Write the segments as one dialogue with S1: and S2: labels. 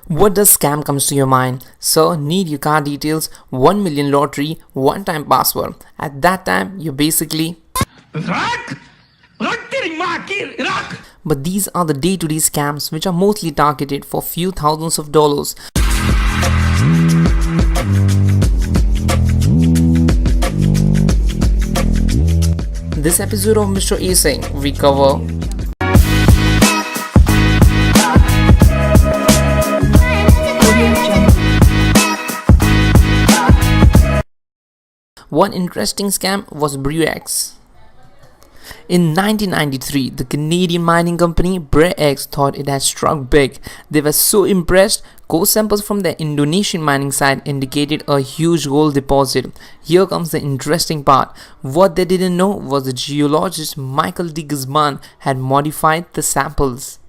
S1: What does scam comes to your mind? Sir, need your card details, 1 million lottery, one time password. At that time, you're basically.
S2: रख रख तेरी माँ की रख.
S1: But these are the day-to-day scams which are mostly targeted for few thousands of dollars. This episode of Mr. A Singh, we cover one interesting scam was Brix. In 1993, the Canadian mining company Brix thought it had struck big. They were so impressed, core samples from their Indonesian mining site indicated a huge gold deposit. Here comes the interesting part. What they didn't know was the geologist Michael de Guzman had modified the samples.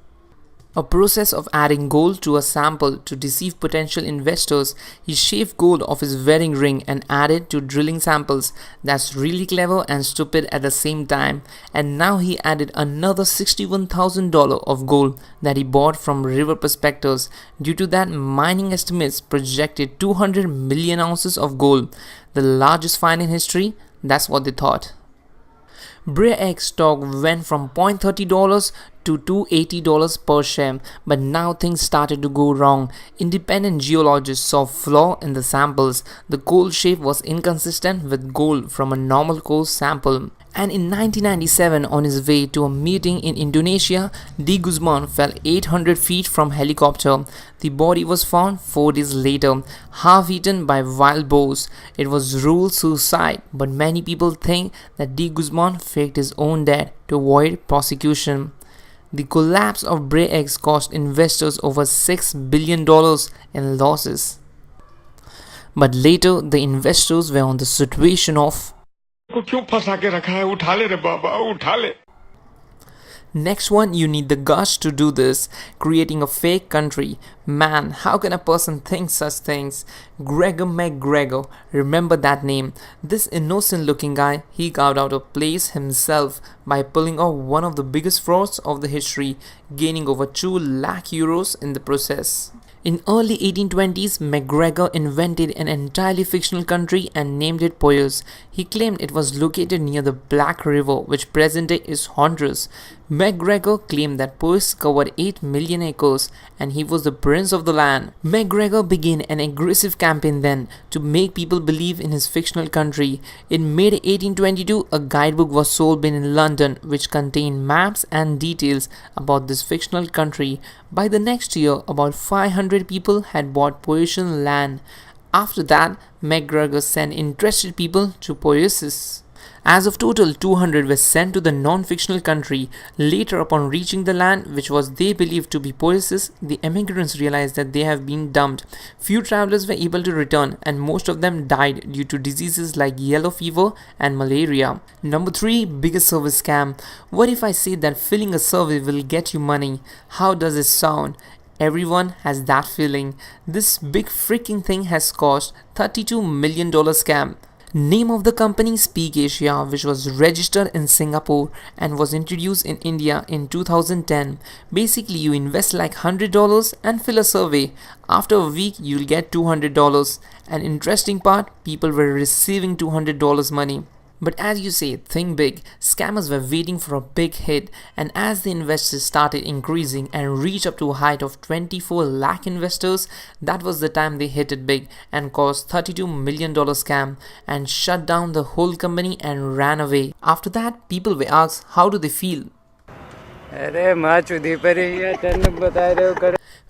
S1: A process of adding gold to a sample to deceive potential investors. He shaved gold off his wedding ring and added to drilling samples. That's really clever and stupid at the same time. And now he added another $61,000 of gold that he bought from river prospectors. Due to that, mining estimates projected 200 million ounces of gold, the largest find in history. That's what they thought. Brix stock went from $0.30 to $280 per share, but now things started to go wrong. Independent geologists saw flaw in the samples. The gold shape was inconsistent with gold from a normal core sample. And in 1997, on his way to a meeting in Indonesia, de Guzman fell 800 feet from helicopter. The body was found 4 days later, half eaten by wild boars. It was ruled suicide, but many people think that de Guzman faked his own death to avoid prosecution. The collapse of Brix cost investors over $6 billion in losses. But later, the investors were on the situation of
S2: को क्यों फंसा के रखा है? उठा ले रे बाबा, उठा ले.
S1: next one, you need the guts to do this, creating a fake country. Man, how can a person think such things? Gregor McGregor, remember that name. This innocent looking guy, he carved out a place himself by pulling off one of the biggest frauds of the history, gaining over 2 lakh euros in the process. In early 1820s, McGregor invented an entirely fictional country and named it Poyos. He claimed it was located near the Black River, which present day is Honduras. McGregor claimed that Poyos covered 8 million acres and he was the prince of the land. McGregor began an aggressive campaign then to make people believe in his fictional country. In May 1822, a guidebook was sold in London which contained maps and details about this fictional country. By the next year, about 500 people had bought Poyosian land. After that, McGregor sent interested people to Poyosis. As of total, 200 were sent to the non-fictional country. Later, upon reaching the land, which was they believed to be Poyosis, the immigrants realized that they have been dumped. Few travelers were able to return and most of them died due to diseases like yellow fever and malaria. Number 3, biggest service scam. What if I say that filling a survey will get you money? How does it sound? Everyone has that feeling. This big freaking thing has cost $32 million scam. Name of the company Speak Asia, which was registered in Singapore and was introduced in India in 2010. Basically, you invest like $100 and fill a survey. After a week, you'll get $200. An interesting part, people were receiving $200 money. But as you say, think big. Scammers were waiting for a big hit, and as the investors started increasing and reached up to a height of 24 lakh investors, that was the time they hit it big and caused $32 million scam and shut down the whole company and ran away. After that, people were asked how do they feel.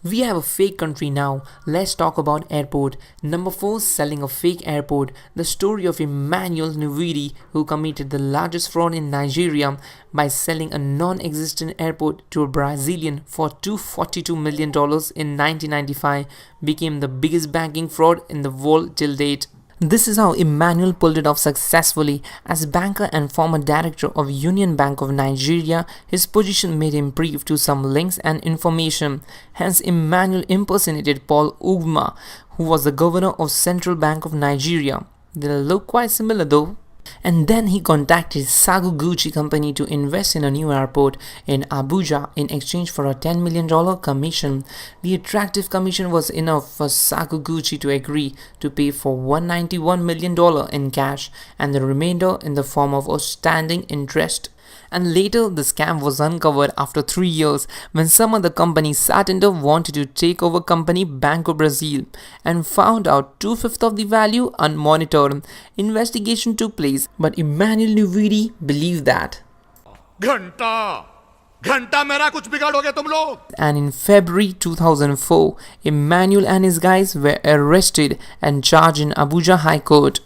S1: We have a fake country now. Let's talk about airport. Number 4, selling a fake airport. The story of Emmanuel Nuviri, who committed the largest fraud in Nigeria by selling a non-existent airport to a Brazilian for $242 million in 1995, became the biggest banking fraud in the world till date. This is how Emmanuel pulled it off successfully. As banker and former director of Union Bank of Nigeria, his position made him privy to some links and information. Hence, Emmanuel impersonated Paul Ugma, who was the governor of Central Bank of Nigeria. They look quite similar though. And then he contacted Saguguchi company to invest in a new airport in Abuja in exchange for a $10 million commission. The attractive commission was enough for Saguguchi to agree to pay for $191 million in cash and the remainder in the form of outstanding interest. And later, the scam was uncovered after 3 years when some other company Santander wanted to take over company Banco Brazil and found out 2/5 of the value unmonitored. Investigation took place, but Emmanuel Nuviri believed that.
S2: घंटा मेरा कुछ बिगाड़ोगे तुम लोग.
S1: And in February 2004, Emmanuel and his guys were arrested and charged in Abuja High Court.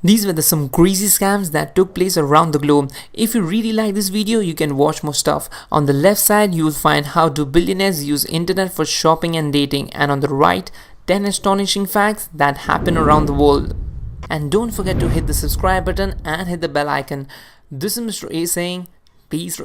S1: These were some crazy scams that took place around the globe. If you really like this video, you can watch more stuff. On the left side, you will find how do billionaires use internet for shopping and dating, and on the right, 10 astonishing facts that happen around the world. And don't forget to hit the subscribe button and hit the bell icon. This is Mr. A saying, peace.